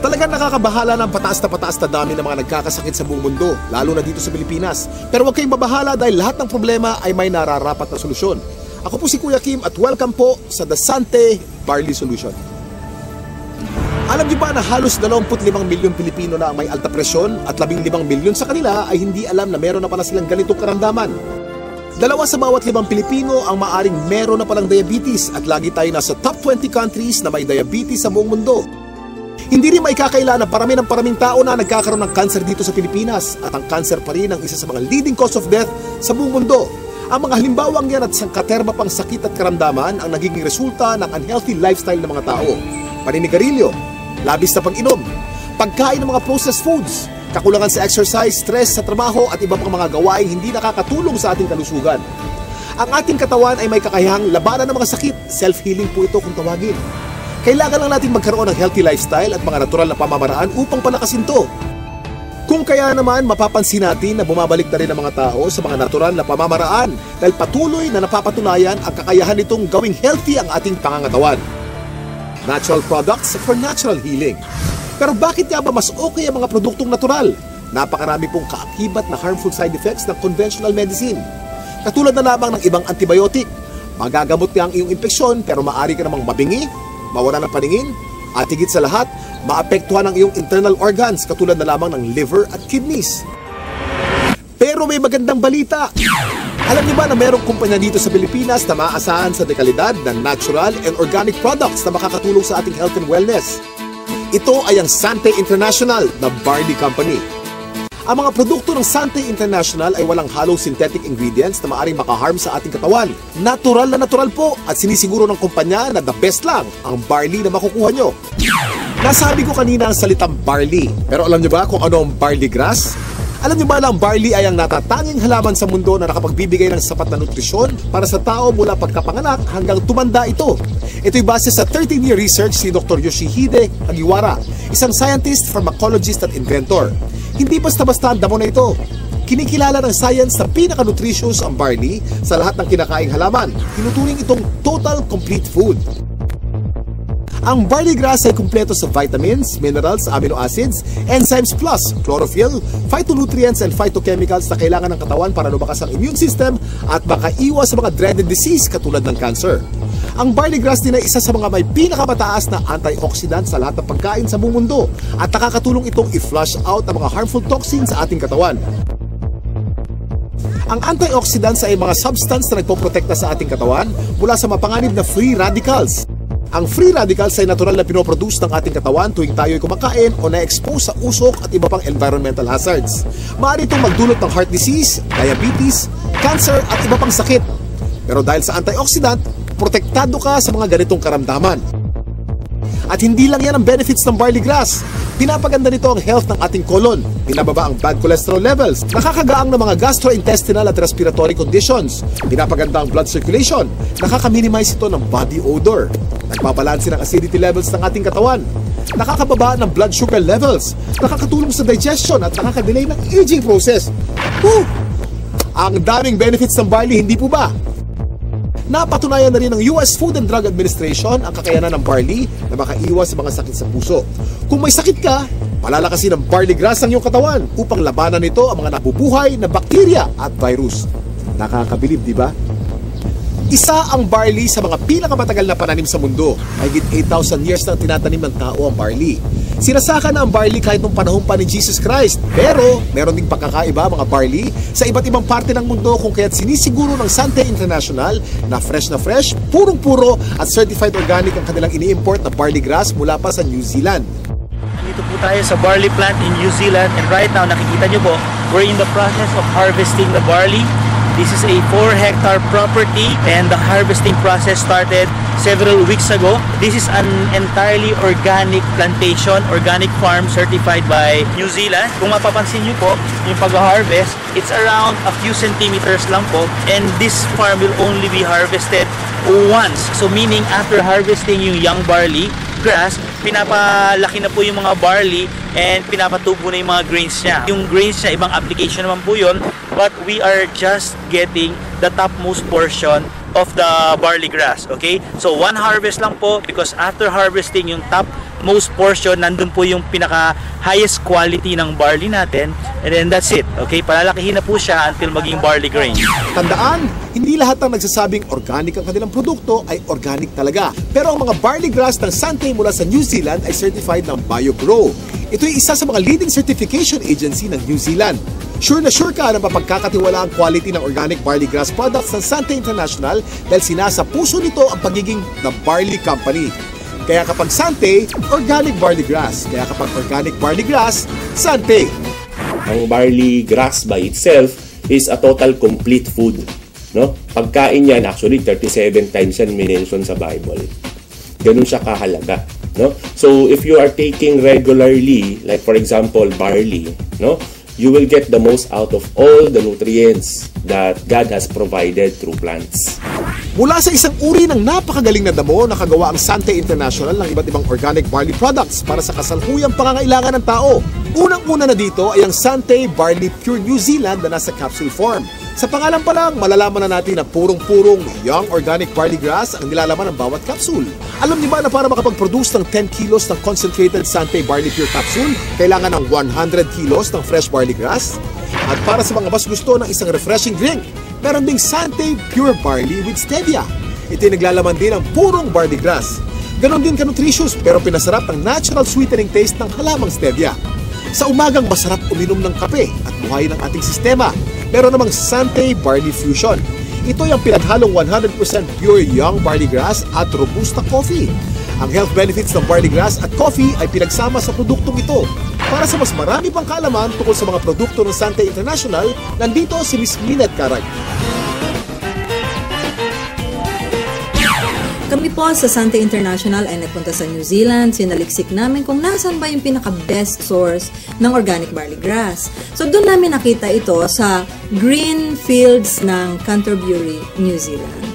Talagang nakakabahala ng pataas na dami ng mga nagkakasakit sa buong mundo, lalo na dito sa Pilipinas. Pero huwag kayong mabahala dahil lahat ng problema ay may nararapat na solusyon. Ako po si Kuya Kim at welcome po sa The Sante Barley Solution. Alam niyo ba na halos 25 milyong Pilipino na ang may alta presyon at 15 milyon sa kanila ay hindi alam na meron na pala silang ganitong karamdaman? 2 sa bawat 5 Pilipino ang maaring meron na palang diabetes at lagi tayo nasa top 20 countries na may diabetes sa buong mundo. Hindi rin maikakaila na paraming tao na nagkakaroon ng cancer dito sa Pilipinas at ang cancer pa rin ang isa sa mga leading cause of death sa buong mundo. Ang mga halimbawang yan at sangkaterma pang sakit at karamdaman ang nagiging resulta ng unhealthy lifestyle ng mga tao. Paninigarilyo, labis na pag-inom, pagkain ng mga processed foods, kakulangan sa exercise, stress sa trabaho at iba pang mga gawaing hindi nakakatulong sa ating kalusugan. Ang ating katawan ay may kakayahang labanan ng mga sakit. Self-healing po ito kung tawagin. Kailangan lang natin magkaroon ng healthy lifestyle at mga natural na pamamaraan upang palakasin ito. Kung kaya naman, mapapansin natin na bumabalik na rin ang mga tao sa mga natural na pamamaraan dahil patuloy na napapatunayan ang kakayahan nitong gawing healthy ang ating pangangatawan. Natural products for natural healing. Pero bakit nga ba mas okay ang mga produktong natural? Napakarami pong kaakibat na harmful side effects ng conventional medicine. Katulad na lamang ng ibang antibiotic. Magagamot nga ang iyong impeksyon pero maaari ka namang mabingi, mawala ng paningin, at higit sa lahat, maapektuhan ang iyong internal organs katulad na lamang ng liver at kidneys. Pero may magandang balita. Alam niyo ba na mayroong kumpanya dito sa Pilipinas na maaasahan sa dekalidad ng natural and organic products na makakatulong sa ating health and wellness? Ito ay ang Sante International na barley company. Ang mga produkto ng Sante International ay walang halong synthetic ingredients na maaaring makaharm sa ating katawan. Natural na natural po at sinisiguro ng kumpanya na the best lang ang barley na makukuha nyo. Nasabi ko kanina ang salitang barley, pero alam nyo ba kung ano ang barley grass? Alam nyo ba na ang barley ay ang natatanging halaman sa mundo na nakapagbibigay ng sapat na nutrisyon para sa tao mula pagkapanganak hanggang tumanda ito? Ito'y base sa 13-year research ni Dr. Yoshihide Hagiwara, isang scientist, pharmacologist at inventor. Hindi basta-basta ang damo na ito. Kinikilala ng science na pinaka-nutritious ang barley sa lahat ng kinakaing halaman. Tinuturing itong total complete food. Ang barley grass ay kumpleto sa vitamins, minerals, amino acids, enzymes plus chlorophyll, phytonutrients and phytochemicals na kailangan ng katawan para lumakas ang immune system at makaiwas sa mga dreaded disease katulad ng cancer. Ang barley grass din ay isa sa mga may pinakamataas na antioxidant sa lahat ng pagkain sa buong mundo at nakakatulong itong i-flush out ang mga harmful toxins sa ating katawan. Ang antioxidants ay mga substance na nagpoprotekta sa ating katawan mula sa mapanganib na free radicals. Ang free radicals ay natural na pinoproduce ng ating katawan tuwing tayo ay kumakain o na-expose sa usok at iba pang environmental hazards. Maaari itong magdulot ng heart disease, diabetes, cancer at iba pang sakit. Pero dahil sa antioxidant, protektado ka sa mga ganitong karamdaman. At hindi lang yan ang benefits ng barley grass. Pinapaganda nito ang health ng ating colon, pinababa ang bad cholesterol levels, nakakagaang ng mga gastrointestinal at respiratory conditions, pinapaganda ang blood circulation, nakaka-minimize ito ng body odor, nagbabalanse ng acidity levels ng ating katawan, nakakababa ng blood sugar levels, nakakatulong sa digestion at nakakadelay ng aging process. Ang daming benefits ng barley, hindi po ba? Napatunayan na rin ng US Food and Drug Administration ang kakayanan ng barley na makaiwas sa mga sakit sa puso. Kung may sakit ka, palalakasin ng barley grass ang iyong katawan upang labanan nito ang mga nabubuhay na bakterya at virus. Nakakabilib, di ba? Isa ang barley sa mga pinakamatagal na pananim sa mundo. Mahigit 8,000 years na tinatanim ng tao ang barley. Sinasaka na ang barley kahit nung panahon pa ni Jesus Christ. Pero meron ding pagkakaiba mga barley sa iba't ibang parte ng mundo kung kaya't sinisiguro ng Sante International na fresh, purong-puro at certified organic ang kanilang ini-import na barley grass mula pa sa New Zealand. Dito po tayo sa barley plant in New Zealand and right now nakikita nyo po, we're in the process of harvesting the barley. This is a 4-hectare property and the harvesting process started several weeks ago. This is an entirely organic plantation, organic farm certified by New Zealand. Kung mapapansin nyo po, yung pag-harvest, it's around a few centimeters lang po and this farm will only be harvested once. So meaning after harvesting yung young barley grass, pinapalaki na po yung mga barley and pinapatubo na yung mga grains niya. Yung grains niya, ibang application naman po yun, but we are just getting the topmost portion of the barley grass. Okay? So, one harvest lang po because after harvesting, yung top most portion, nandun po yung pinaka highest quality ng barley natin, and then that's it. Okay? Palalakihin na po siya until maging barley grain. Tandaan, hindi lahat ng nagsasabing organic ang kanilang produkto ay organic talaga. Pero ang mga barley grass ng Sante mula sa New Zealand ay certified ng BioGrow. Ito ay isa sa mga leading certification agency ng New Zealand. Sure na sure ka na mapagkakatiwala ang quality ng organic barley grass products ng Sante International dahil sinasa puso nito ang pagiging The Barley Company. Kaya kapag Sante, organic barley grass. Kaya kapag organic barley grass, Sante. Ang barley grass by itself is a total complete food. No? Pagkain yan, actually 37 times yan minention sa Bible. Ganun siya kahalaga. No? So if you are taking regularly, like for example, barley, no? You will get the most out of all the nutrients that God has provided through plants. Mula sa isang uri ng napakagaling na damo, nakagawa ang Sante International ng iba't ibang organic barley products para sa kasalukuyang pangangailangan ng tao. Unang-una na dito ay ang Sante Barley Pure New Zealand na nasa capsule form. Sa pangalan pa lang, malalaman na natin na purong-purong young organic barley grass ang nilalaman ng bawat capsule. Alam niyo ba na para makapag-produce ng 10 kilos ng concentrated Sante Barley Pure capsule, kailangan ng 100 kilos ng fresh barley grass? At para sa mga mas gusto ng isang refreshing drink, meron ding Sante Pure Barley with Stevia. Ito'y naglalaman din ng purong barley grass. Ganon din ka-nutritious pero pinasarap ng natural sweetening taste ng halamang Stevia. Sa umagang masarap uminom ng kape at buhayin ang ating sistema. Meron namang Sante Barley Fusion. Ito ay ang pinaghalong 100% pure young barley grass at robusta coffee. Ang health benefits ng barley grass at coffee ay pinagsama sa produktong ito. Para sa mas marami pang kaalaman tungkol sa mga produkto ng Sante International, nandito si Ms. Minette Carag. Kami po sa Sante International ay nagpunta sa New Zealand. Sinaliksik namin kung nasan ba yung pinaka-best source ng organic barley grass. So doon namin nakita ito sa green fields ng Canterbury, New Zealand.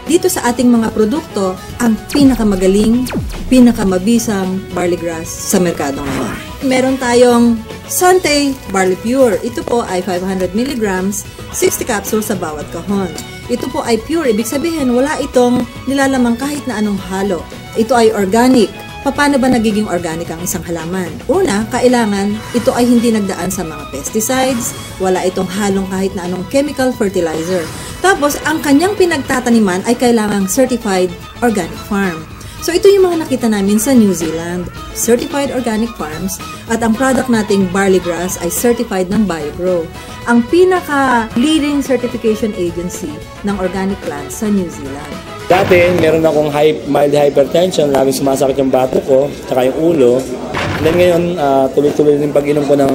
Dito sa ating mga produkto, ang pinakamagaling, pinakamabisang barley grass sa merkado ngayon. Meron tayong Sante Barley Pure. Ito po ay 500 mg, 60 capsules sa bawat kahon. Ito po ay pure, ibig sabihin wala itong nilalamang kahit na anong halo. Ito ay organic. Paano ba nagiging organic ang isang halaman? Una, kailangan ito ay hindi nagdaan sa mga pesticides, wala itong halong kahit na anong chemical fertilizer. Tapos, ang kanyang pinagtataniman ay kailangang certified organic farm. So, ito yung mga nakita namin sa New Zealand, certified organic farms, at ang product nating barley grass ay certified ng BioGrow, ang pinaka-leading certification agency ng organic plants sa New Zealand. Dati, meron akong mild hypertension, laging sumasakit yung bato ko, tsaka yung ulo. And then ngayon, tuloy-tuloy din pag-inom ko ng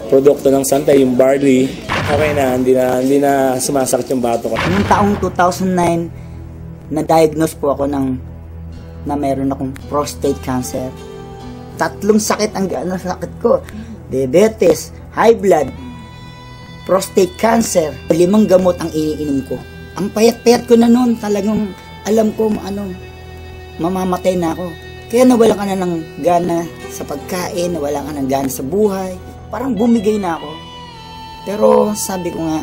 produkto ng Sante, yung barley. Okay na, hindi na sumasakit yung bato ko. Noong taong 2009, na-diagnose po ako na meron akong prostate cancer. 3 sakit ang sakit ko. Diabetes, high blood, prostate cancer. 5 gamot ang iniinom ko. Ang payat-payat ko na noon, talagang alam ko mamamatay na ako. Kaya nawala ka na ng gana sa pagkain, nawala ka ng gana sa buhay. Parang bumigay na ako. Pero sabi ko nga,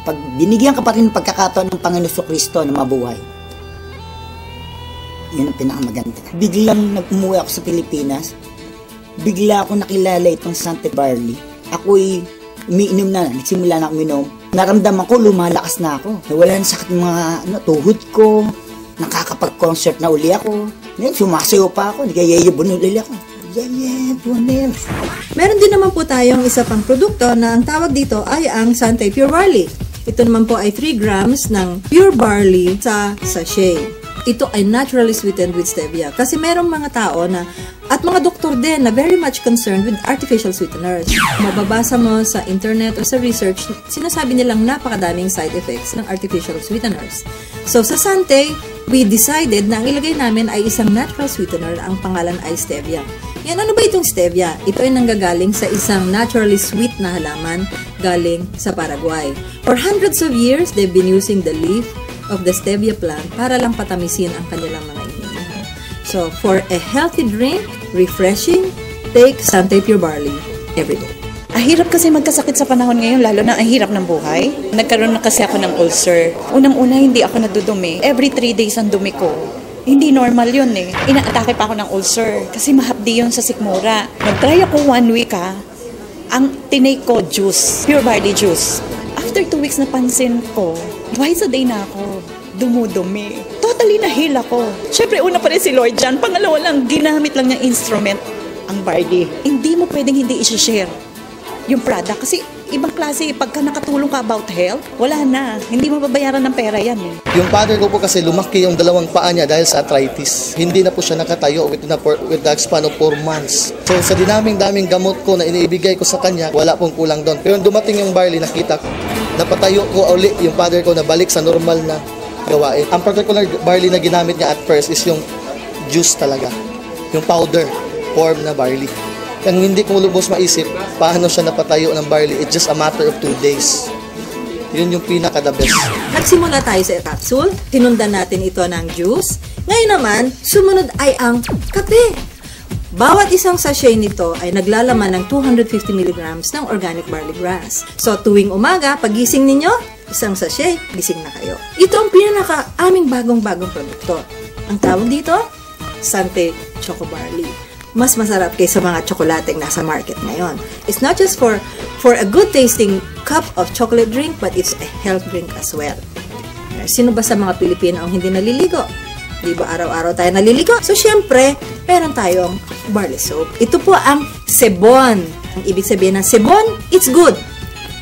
pag binigyan ka pa rin ng pagkakataon ng Panginoon Kristo na mabuhay, yun ang pinakamaganda. Biglang nag-umuwi ako sa Pilipinas, bigla ako nakilala itong Sante Barley. Ako'y umiinom na, nagsimula na uminom. Naramdaman ko, lumalakas na ako. Nawala na sakit mga tuhod ko, nakakapag-concert na uli ako. Ngayon, sumasayo pa ako, nagayayabon uli ako. Meron din naman po tayong isa pang produkto na ang tawag dito ay ang Sante Pure Barley. Ito naman po ay 3 grams ng pure barley sa sachet. Ito ay naturally sweetened with stevia. Kasi merong mga tao na, at mga doktor din na very much concerned with artificial sweeteners. Mababasa mo sa internet o sa research, sinasabi nilang napakadaming side effects ng artificial sweeteners. So sa Sante, we decided na ang ilagay namin ay isang natural sweetener na ang pangalan ay stevia. Yan, ano ba itong stevia? Ito ay nanggagaling sa isang naturally sweet na halaman galing sa Paraguay. For hundreds of years, they've been using the leaf of the stevia plant para lang patamisin ang kanilang mga iniinom. So, for a healthy drink, refreshing, take Sante Pure Barley every day. Hirap kasi magkasakit sa panahon ngayon, lalo na ang hirap ng buhay. Nagkaroon na kasi ako ng ulcer. Unang-una, hindi ako nadudumi. Every 3 days ang dumi ko. Hindi normal yun eh. Inaatake pa ako ng ulcer kasi mahapdi yun sa sikmura. Nag-try ako 1 week Ang tinake ko, juice. Pure barley juice. After 2 weeks napansin ko, twice a day na ako dumudumi. Totally na-heal ako. Siyempre, una pa rin si Lord dyan. Pangalawa lang, ginamit lang niyang instrument ang barley. Hindi mo pwedeng hindi i-share yung product kasi ibang klase, pagka nakatulong ka about health, wala na. Hindi mo babayaran ng pera yan eh. Yung father ko po kasi lumaki yung dalawang paa niya dahil sa arthritis. Hindi na po siya nakatayo with the span of 4 months. So sa daming gamot ko na iniibigay ko sa kanya, wala pong kulang doon. Pero dumating yung barley, nakita ko, napatayo ko uli yung father ko na balik sa normal na gawain. Ang particular barley na ginamit niya at first is yung juice talaga. Yung powder form na barley. Ang hindi ko lubos maisip, paano siya napatayo ng barley, it's just a matter of 2 days. Yun yung pinaka-the best. Nagsimula tayo sa capsule, tinundan natin ito ng juice. Ngayon naman, sumunod ay ang kape. Bawat isang sachet nito ay naglalaman ng 250 mg ng organic barley grass. So tuwing umaga, pagising ninyo, isang sachet, gising na kayo. Ito ang pinaka-aming bagong-bagong produkto. Ang tawag dito, Sante Choco Barley. Mas masarap kaysa mga tsokolateng nasa market ngayon. It's not just for a good tasting cup of chocolate drink, but it's a health drink as well. Sino ba sa mga Pilipino ang hindi naliligo? Di ba araw-araw tayo naliligo? So syempre, meron tayong barley soap. Ito po ang sebon. Ang ibig sabihin ng sebon, it's good.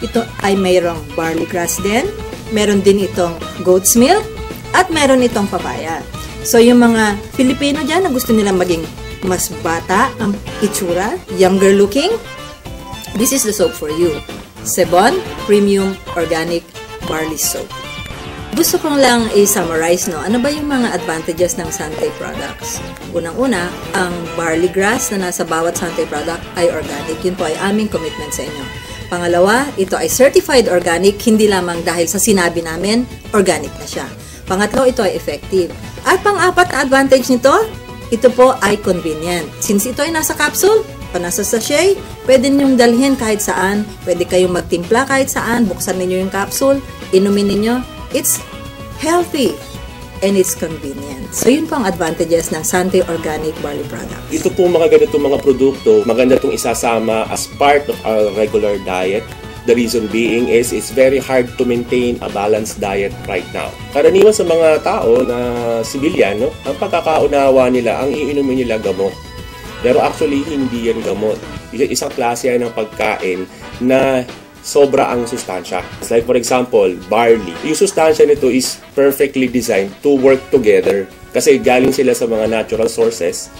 Ito ay mayroong barley grass din. Meron din itong goat's milk. At meron itong papaya. So yung mga Pilipino dyan na gusto nilang maging mas bata ang itsura, younger looking, this is the soap for you. Sebon Premium Organic Barley Soap. Gusto kong lang i-summarize, no? Ano ba yung mga advantages ng Sante products? Unang-una, ang barley grass na nasa bawat Sante product ay organic. Yun po ay aming commitment sa inyo. Pangalawa, ito ay certified organic, hindi lamang dahil sa sinabi namin, organic na siya. Pangatlo, ito ay effective. At pang-apat na advantage nito, ito po ay convenient. Since ito ay nasa capsule, o nasa sachet, pwede ninyong dalhin kahit saan, pwede kayong magtimpla kahit saan, buksan ninyo yung capsule, inumin ninyo. It's healthy and it's convenient. So yun po ang advantages ng Sante Organic Barley Product. Ito po mga ganitong mga produkto, maganda itong isasama as part of our regular diet. The reason being is it's very hard to maintain a balanced diet right now. Karaniwan sa mga tao na civilian, no, ang pagkakaunawa nila, ang iinumin nila gamot. Pero actually, hindi yan gamot. Isang klase yan ng pagkain na sobra ang sustansya. Like for example, barley. Yung sustansya nito is perfectly designed to work together. Kasi galing sila sa mga natural sources.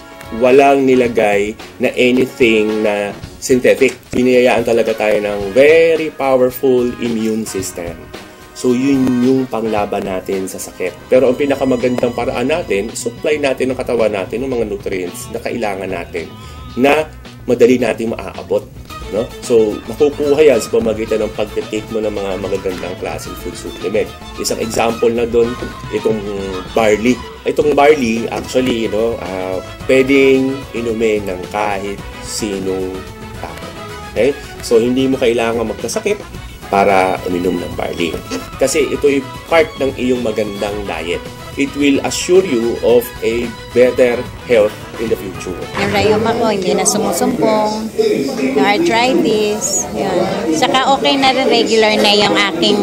Walang nilagay na anything na synthetic. Biniyayaan talaga tayo ng very powerful immune system. So yun yung panglaban natin sa sakit. Pero ang pinakamagandang paraan natin, supply natin ng katawan natin ng mga nutrients na kailangan natin na madali natin maaabot. No? So, makukuha yan sa pamagitan ng pag-take mo ng mga magagandang klaseng food supplement. Isang example na doon, itong barley. Itong barley, actually, pwedeng inumin ng kahit sinong tao. Okay? So, hindi mo kailangan magkasakit para uminom ng barley. Kasi ito ay part ng iyong magandang diet. It will assure you of a better health in the future. Yung rayuma ko, hindi na sumusumpong. Yung arthritis. Yun. Saka okay na rin, regular na yung aking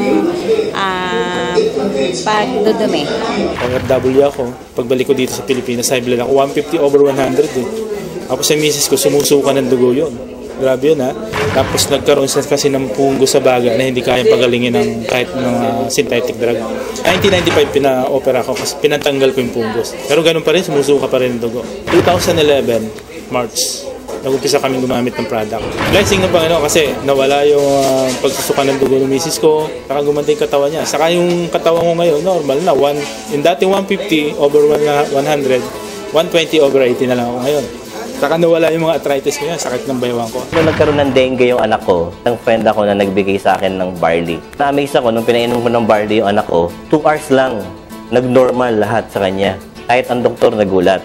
pagdudumi. Pang-FW ako. Pagbalik ko dito sa Pilipinas, high blood ako. 150/100 eh. Tapos sa misis ko, sumusuka ng dugo yun. Grabe yun ha. Tapos nagkaroon siya kasi ng punggo sa baga na hindi kayang pagalingin ng kahit ng synthetic drug. 1995 pina-opera ko kasi pinatanggal ko yung punggos. Pero ganun pa rin, sumusuka pa rin ng dugo. 2011, March, nag-umpisa kami gumamit ng product. Blessing ng Panginoon kasi nawala yung pagsusuka ng dugo ng misis ko, saka gumanda yung katawan niya. Saka yung katawan ko ngayon, normal na. Yung dating 150/100, 120/80 na lang ako ngayon. Saka nawala yung mga arthritis ko yan, sakit ng baywang ko. Nung nagkaroon ng dengue yung anak ko, isang friend ako na nagbigay sa akin ng barley. Na-amaze ako, nung pinainom ko ng barley yung anak ko, 2 hours lang, nag-normal lahat sa kanya. Kahit ang doktor nagulat.